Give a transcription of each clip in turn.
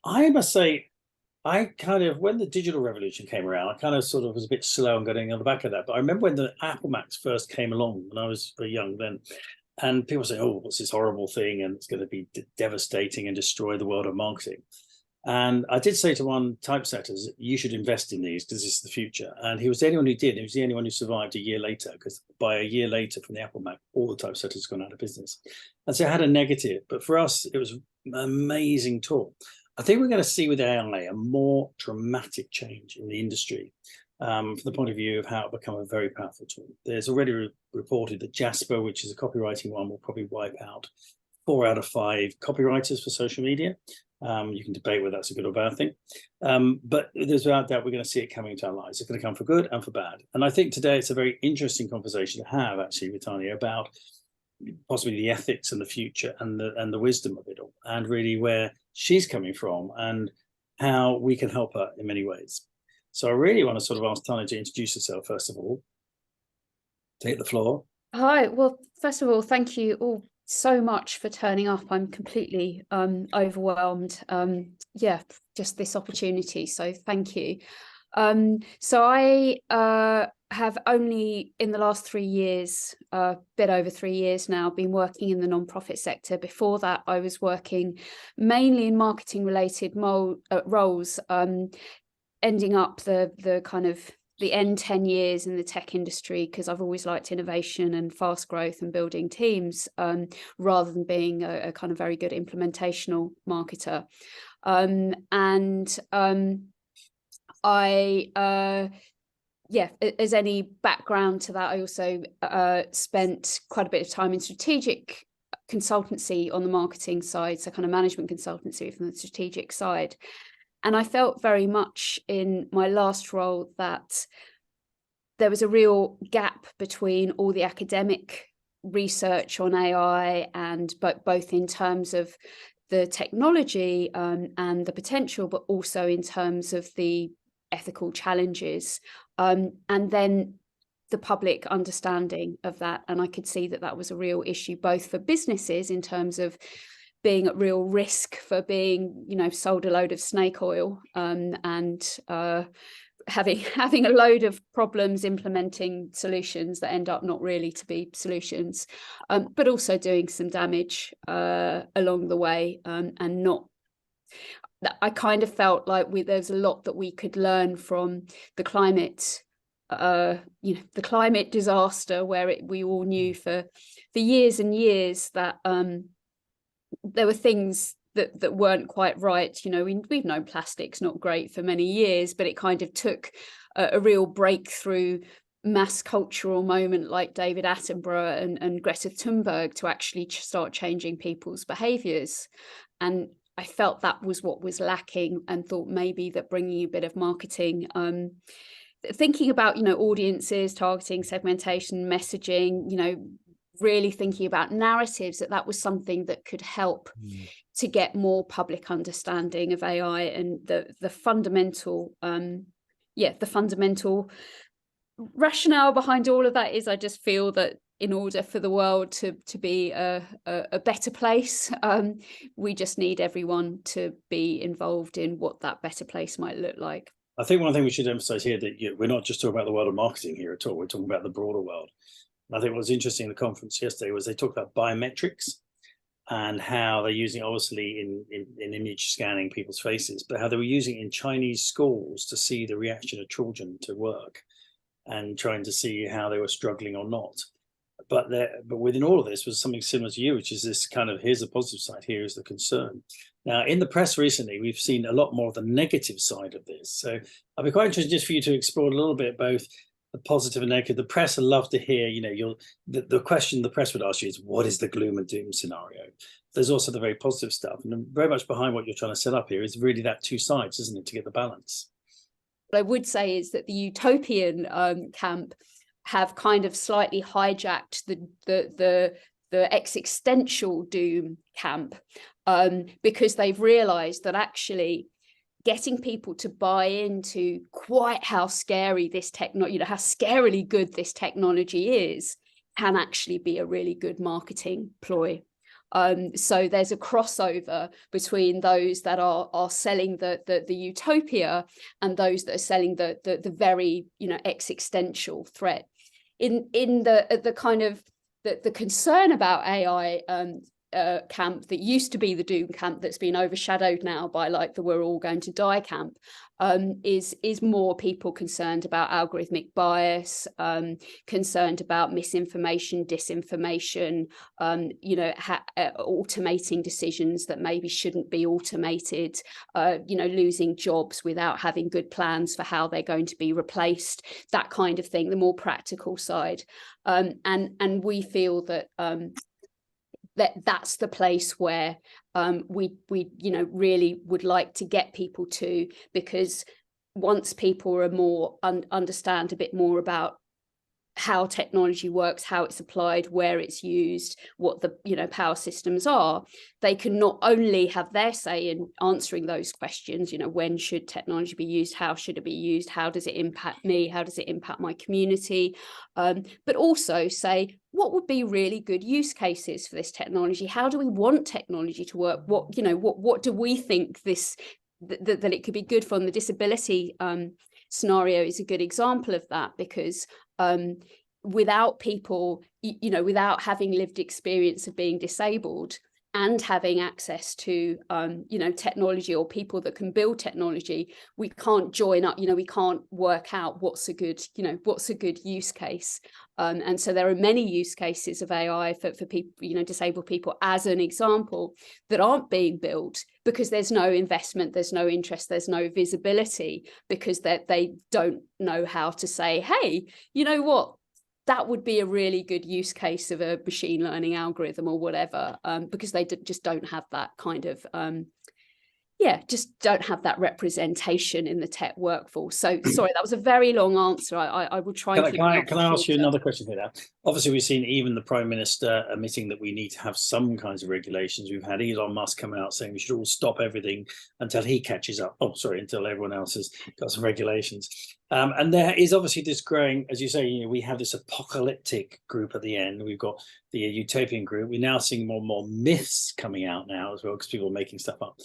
I must say, I kind of, when the digital revolution came around, I kind of sort of was a bit slow on getting on the back of that. But I remember when the Apple Macs first came along, and I was very young then, and people say, "Oh, what's this horrible thing?" And it's going to be devastating and destroy the world of marketing. And I did say to one typesetters, "You should invest in these because this is the future." And he was the only one who did. He was the only one who survived a year later, because by a year later from the Apple Mac, all the typesetters gone out of business. And so it had a negative, but for us, it was an amazing tool. I think we're going to see with AI a more dramatic change in the industry from the point of view of how it become a very powerful tool. There's already reported that Jasper, which is a copywriting one, will probably wipe out 4 out of 5 copywriters for social media. You can debate whether that's a good or bad thing. But there's without doubt we're going to see it coming into our lives. It's going to come for good and for bad. And I think today it's a very interesting conversation to have actually with Tania about possibly the ethics and the future and the wisdom of it all, and really where she's coming from and how we can help her in many ways. So I really want to sort of ask Tania to introduce herself first of all. Take the floor. Hi. Well, first of all, thank you all so much for turning up. I'm completely overwhelmed. Yeah, just this opportunity. So thank you. So I have only in the last 3 years, bit over 3 years now, been working in the nonprofit sector. Before that, I was working mainly in marketing related roles, ending up the kind of the end 10 years in the tech industry, because I've always liked innovation and fast growth and building teams, rather than being a kind of very good implementational marketer. Yeah, as any background to that, I also spent quite a bit of time in strategic consultancy on the marketing side, so kind of management consultancy from the strategic side. And I felt very much in my last role that there was a real gap between all the academic research on AI, and both in terms of the technology and the potential, but also in terms of the ethical challenges, and then the public understanding of that. And I could see that that was a real issue, both for businesses in terms of being at real risk for being, sold a load of snake oil, and having a load of problems implementing solutions that end up not really to be solutions, but also doing some damage along the way, and not. I kind of felt like there's a lot that we could learn from the climate, the climate disaster, where we all knew for years and years that there were things that weren't quite right. We've known plastic's not great for many years, but it kind of took a real breakthrough mass cultural moment like David Attenborough and Greta Thunberg to actually start changing people's behaviors. And I felt that was what was lacking, and thought maybe that bringing a bit of marketing, thinking about, audiences, targeting, segmentation, messaging, really thinking about narratives, that was something that could help to get more public understanding of AI. And the fundamental, the fundamental rationale behind all of that is, I just feel that in order for the world to be a better place, we just need everyone to be involved in what that better place might look like. I think one thing we should emphasize here that we're not just talking about the world of marketing here at all. We're talking about the broader world. And I think what was interesting in the conference yesterday was they talked about biometrics and how they're using, obviously, in image scanning people's faces, but how they were using it in Chinese schools to see the reaction of children to work and trying to see how they were struggling or not. But within all of this was something similar to you, which is this kind of, here's the positive side, here is the concern. Now, in the press recently, we've seen a lot more of the negative side of this. So I'd be quite interested just for you to explore a little bit both the positive and negative. The press would love to hear, the question the press would ask you is, what is the gloom and doom scenario? There's also the very positive stuff. And very much behind what you're trying to set up here is really that two sides, isn't it, to get the balance? What I would say is that the utopian camp have kind of slightly hijacked the existential doom camp, because they've realized that actually getting people to buy into quite how scary this technology, how scarily good this technology is, can actually be a really good marketing ploy. So there's a crossover between those that are selling the utopia and those that are selling the very, you know, existential threat. In the kind of the concern about AI camp that used to be the doom camp, that's been overshadowed now by like the we're all going to die camp, is more people concerned about algorithmic bias, concerned about misinformation, disinformation, you know, automating decisions that maybe shouldn't be automated, you know, losing jobs without having good plans for how they're going to be replaced, that kind of thing, the more practical side. And we feel that that's the place where we you know, really would like to get people to, because once people are more understand a bit more about how technology works, how it's applied, where it's used, what the, you know, power systems are, they can not only have their say in answering those questions, you know, when should technology be used, how should it be used, how does it impact me, how does it impact my community, but also say what would be really good use cases for this technology, how do we want technology to work, what, you know, what do we think this that it could be good for. And the disability scenario is a good example of that, because without people, you know, without having lived experience of being disabled and having access to, you know, technology or people that can build technology, we can't join up, you know, we can't work out what's a good, you know, what's a good use case. And so there are many use cases of AI for people, you know, disabled people, as an example, that aren't being built because there's no investment, there's no interest, there's no visibility, because they don't know how to say, hey, you know what, that would be a really good use case of a machine learning algorithm or whatever, because they just don't have that kind of, just don't have that representation in the tech workforce. So sorry, that was a very long answer. I will try and can I ask you another question here now? Obviously, we've seen even the Prime Minister admitting that we need to have some kinds of regulations. We've had Elon Musk come out saying we should all stop everything until he catches up. Oh, sorry, until everyone else has got some regulations. And there is obviously this growing, as you say, you know, we have this apocalyptic group at the end. We've got the utopian group. We're now seeing more and more myths coming out now as well, because people are making stuff up.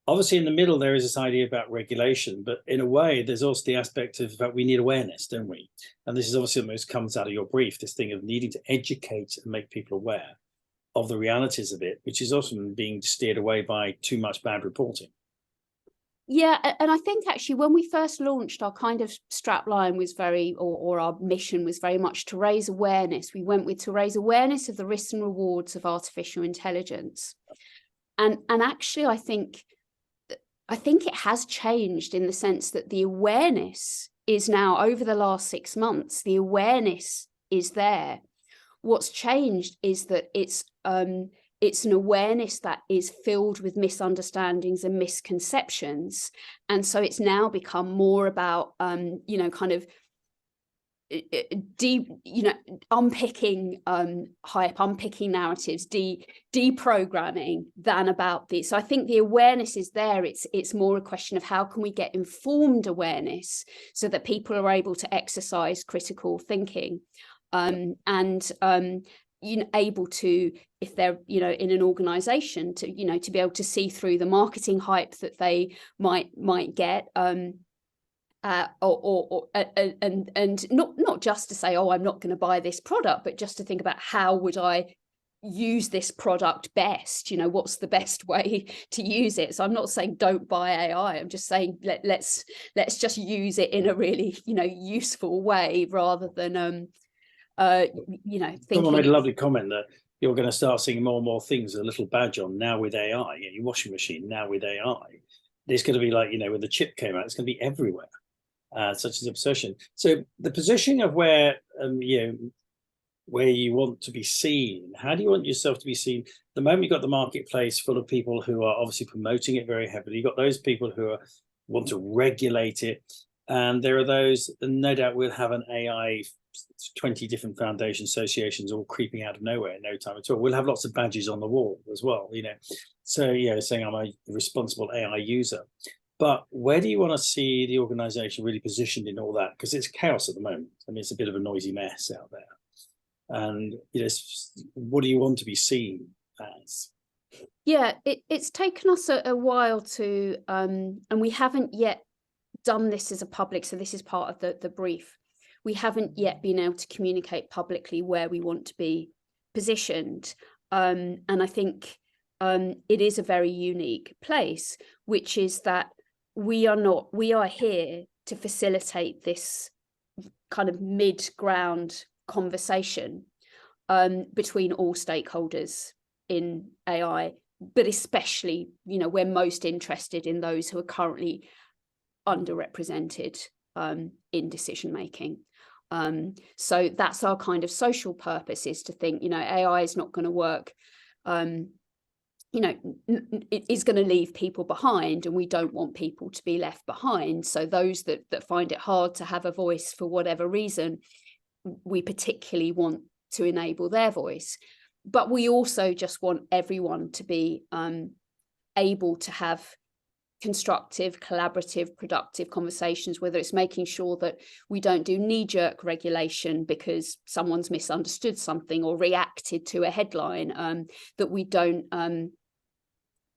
Obviously, in the middle, there is this idea about regulation, but in a way, there's also the aspect of that we need awareness, don't we? And this is obviously what comes out of your brief, this thing of needing to educate and make people aware of the realities of it, which is often being steered away by too much bad reporting. Yeah, and I think actually when we first launched, our kind of strapline was very, or our mission was very much to raise awareness. We went with to raise awareness of the risks and rewards of artificial intelligence. And actually, I think it has changed in the sense that the awareness is now, over the last 6 months, the awareness is there. What's changed is that it's an awareness that is filled with misunderstandings and misconceptions. And so it's now become more about, you know, kind of deep, you know, unpicking hype, unpicking narratives, deprogramming than about this. So I think the awareness is there. It's more a question of how can we get informed awareness so that people are able to exercise critical thinking, and you know, able to, if they're, you know, in an organization, to, you know, to be able to see through the marketing hype that they might get, and not just to say, oh, I'm not going to buy this product, but just to think about how would I use this product best, you know, what's the best way to use it. So I'm not saying don't buy AI, I'm just saying let's just use it in a really, you know, useful way, rather than you know, thinking. Someone made a lovely comment that you're going to start seeing more and more things with a little badge on now with AI. You know, your washing machine now with AI. There's going to be, like, you know, when the chip came out, it's going to be everywhere. Such as obsession. So the positioning of where you know, where you want to be seen, how do you want yourself to be seen? The moment you've got the marketplace full of people who are obviously promoting it very heavily, you've got those people who want to regulate it, and there are those, and no doubt we'll have an AI 20 different foundation associations all creeping out of nowhere in no time at all. We'll have lots of badges on the wall as well, you know, so, you know, saying I'm a responsible AI user. But where do you want to see the organization really positioned in all that? Because it's chaos at the moment. I mean, it's a bit of a noisy mess out there. And, you know, what do you want to be seen has? Yeah, it's taken us a while to, and we haven't yet done this as a public, so this is part of the brief. We haven't yet been able to communicate publicly where we want to be positioned. And I think it is a very unique place, which is that we are here to facilitate this kind of mid-ground conversation between all stakeholders in AI, but especially, we're most interested in those who are currently underrepresented in decision making. So that's our kind of social purpose, is to think, AI is not going to work, it is going to leave people behind, and we don't want people to be left behind. So those that find it hard to have a voice for whatever reason, we particularly want to enable their voice. But we also just want everyone to be able to have constructive, collaborative, productive conversations, whether it's making sure that we don't do knee-jerk regulation because someone's misunderstood something or reacted to a headline, that we don't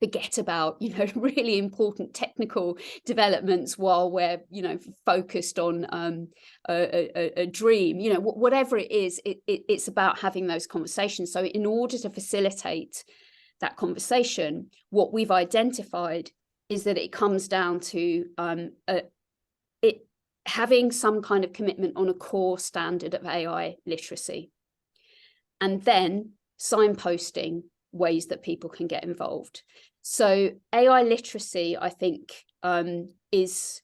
forget about, really important technical developments while we're, focused on a dream, whatever it is, it's about having those conversations. So in order to facilitate that conversation, what we've identified is that it comes down to it having some kind of commitment on a core standard of AI literacy, and then signposting ways that people can get involved. So AI literacy, I think, is,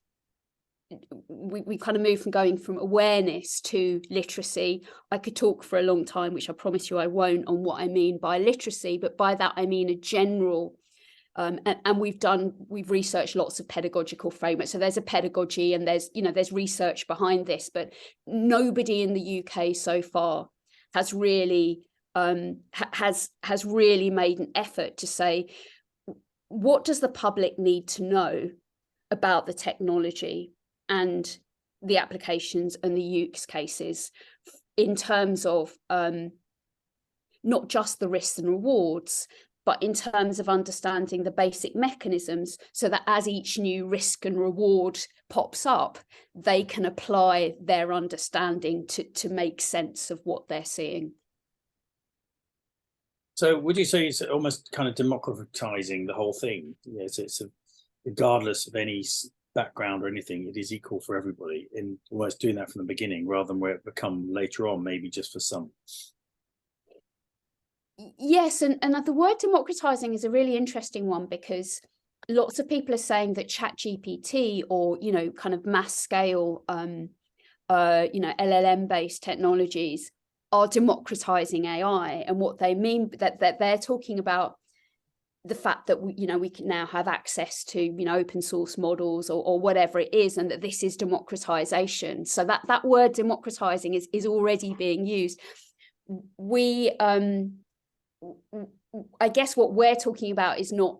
we kind of move from going from awareness to literacy. I could talk for a long time, which I promise you I won't, on what I mean by literacy, but by that I mean a general, and we've researched lots of pedagogical frameworks. So there's a pedagogy and there's research behind this, but nobody in the UK so far has really has really made an effort to say, what does the public need to know about the technology and the applications and the use cases in terms of not just the risks and rewards, but in terms of understanding the basic mechanisms, so that as each new risk and reward pops up, they can apply their understanding to make sense of what they're seeing. So would you say it's almost kind of democratizing the whole thing? Yes, it's regardless of any background or anything, it is equal for everybody, in almost doing that from the beginning rather than where it become later on, maybe just for some. Yes, and the word democratizing is a really interesting one, because lots of people are saying that ChatGPT or, kind of mass scale, LLM based technologies are democratizing AI. And what they mean, that they're talking about the fact that we can now have access to open source models or whatever it is, and that this is democratization. So that word democratizing is already being used. We I guess what we're talking about is not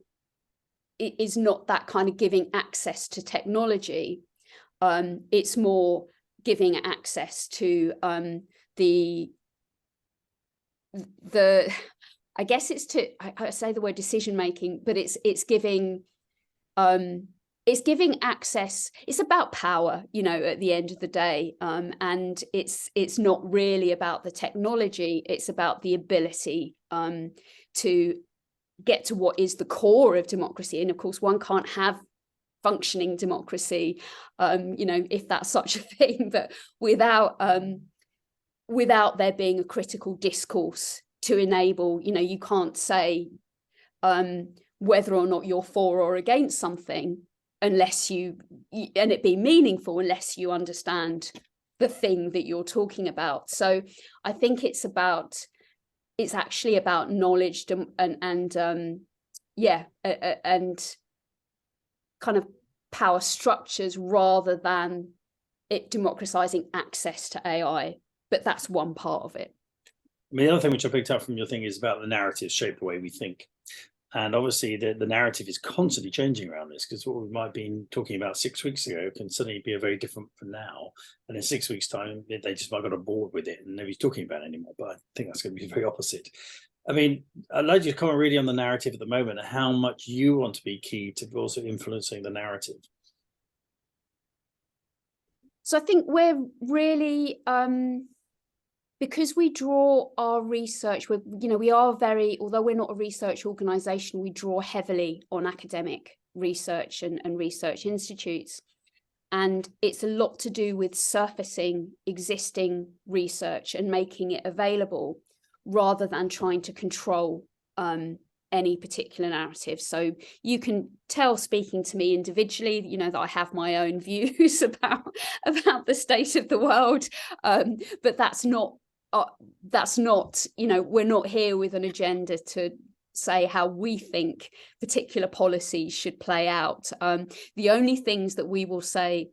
that kind of giving access to technology. It's more giving access to I guess it's I say the word decision making, but it's giving access. It's about power, at the end of the day, and it's not really about the technology. It's about the ability to get to what is the core of democracy. And of course, one can't have functioning democracy, if that's such a thing, but without there being a critical discourse to enable, you can't say whether or not you're for or against something unless and it be meaningful, unless you understand the thing that you're talking about. So I think it's actually about knowledge and kind of power structures, rather than it democratizing access to AI. But that's one part of it. I mean, the other thing which I picked up from your thing is about the narrative shape the way we think. And obviously the narrative is constantly changing around this, because what we might have been talking about 6 weeks ago can suddenly be a very different from now. And in 6 weeks' time, they just might have got bored with it and nobody's talking about it anymore. But I think that's going to be the very opposite. I mean, I'd like you to comment really on the narrative at the moment, and how much you want to be key to also influencing the narrative. So I think we're really, because we draw our research, we are very, although we're not a research organisation, we draw heavily on academic research and research institutes. And it's a lot to do with surfacing existing research and making it available, rather than trying to control any particular narrative. So you can tell, speaking to me individually, that I have my own views about the state of the world, but that's not, we're not here with an agenda to say how we think particular policies should play out. The only things that we will say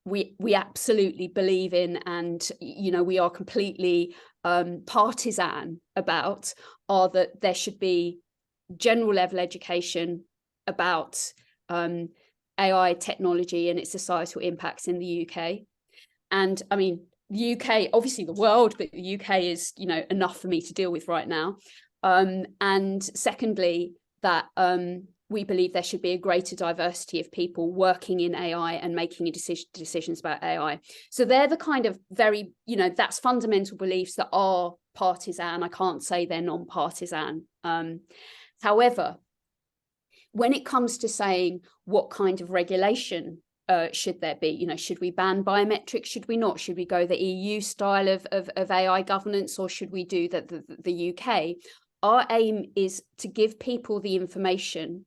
we absolutely believe in, and we are completely partisan about, are that there should be general level education about AI technology and its societal impacts in the UK. And I mean, the UK, obviously the world, but the UK is enough for me to deal with right now. And secondly, that we believe there should be a greater diversity of people working in AI and making decisions about AI. So they're the kind of very, that's fundamental beliefs that are partisan. I can't say they're non-partisan. However, when it comes to saying what kind of regulation should there be, should we ban biometrics? Should we not? Should we go the EU style of AI governance, or should we do the UK? Our aim is to give people the information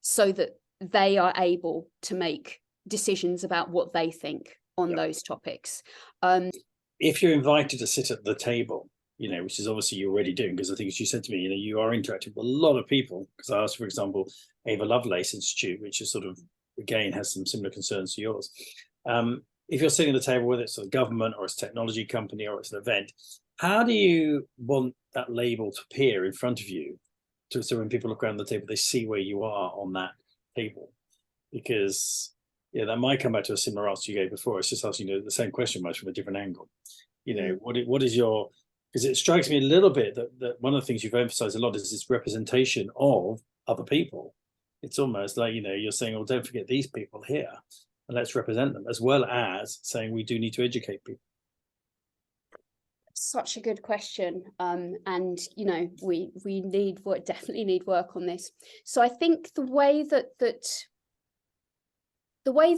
so that they are able to make decisions about what they think on those topics. If you're invited to sit at the table, which is obviously you're already doing, because I think, as you said to me, you are interacting with a lot of people. Because I asked, for example, Ava Lovelace Institute, which is sort of, again, has some similar concerns to yours. If you're sitting at the table, whether it's a government or it's a technology company or it's an event, how do you want that label to appear in front of you, so when people look around the table, they see where you are on that table? Because that might come back to a similar answer you gave before. It's just asking the same question, much from a different angle. What is your, because it strikes me a little bit that one of the things you've emphasized a lot is this representation of other people. It's almost like, you're saying, well, don't forget these people here, and let's represent them, as well as saying we do need to educate people. Such a good question, and we definitely need work on this. So I think the way that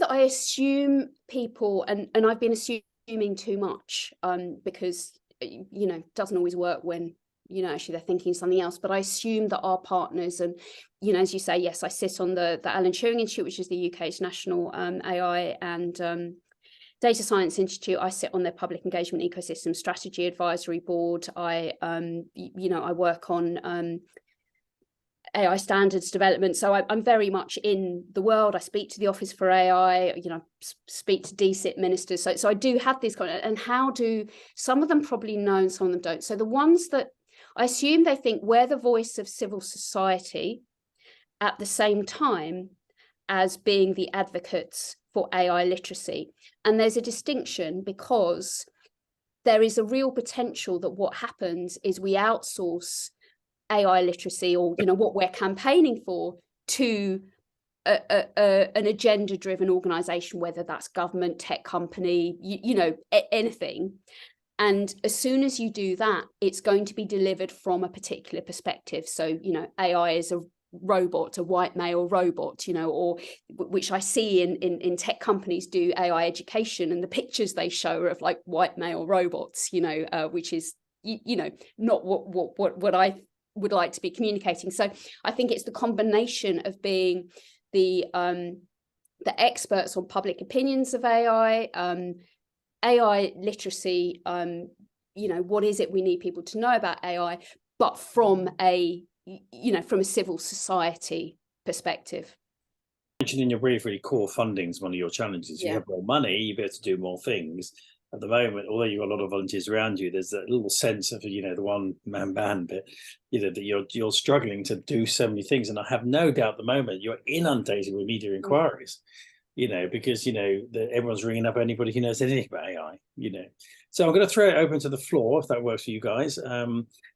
I assume people, and I've been assuming too much, because it doesn't always work when actually they're thinking something else. But I assume that our partners, and as you say, yes, I sit on the Alan Turing Institute, which is the UK's national AI and Data Science Institute. I sit on their Public Engagement Ecosystem Strategy Advisory Board. I work on AI standards development. So I'm very much in the world. I speak to the Office for AI, speak to DCIT ministers. So I do have these kind of, and how do some of them probably know and some of them don't. So the ones that I assume they think we're the voice of civil society at the same time as being the advocates for AI literacy. And there's a distinction, because there is a real potential that what happens is we outsource AI literacy, or what we're campaigning for, to an agenda-driven organization, whether that's government, tech company, anything. And as soon as you do that, it's going to be delivered from a particular perspective. So AI is a robot, a white male robot, or which I see in tech companies do AI education, and the pictures they show are of like white male robots, which is not what I would like to be communicating. So I think it's the combination of being the experts on public opinions of AI, AI literacy, what is it we need people to know about AI, but from a civil society perspective. You mentioned in your brief, really, core funding is one of your challenges. You have more money, you be able to do more things. At the moment, although you've got a lot of volunteers around you, there's that little sense of, the one-man band bit, that you're struggling to do so many things. And I have no doubt at the moment you're inundated with media inquiries, because, everyone's ringing up anybody who knows anything about AI, So I'm going to throw it open to the floor, if that works for you guys.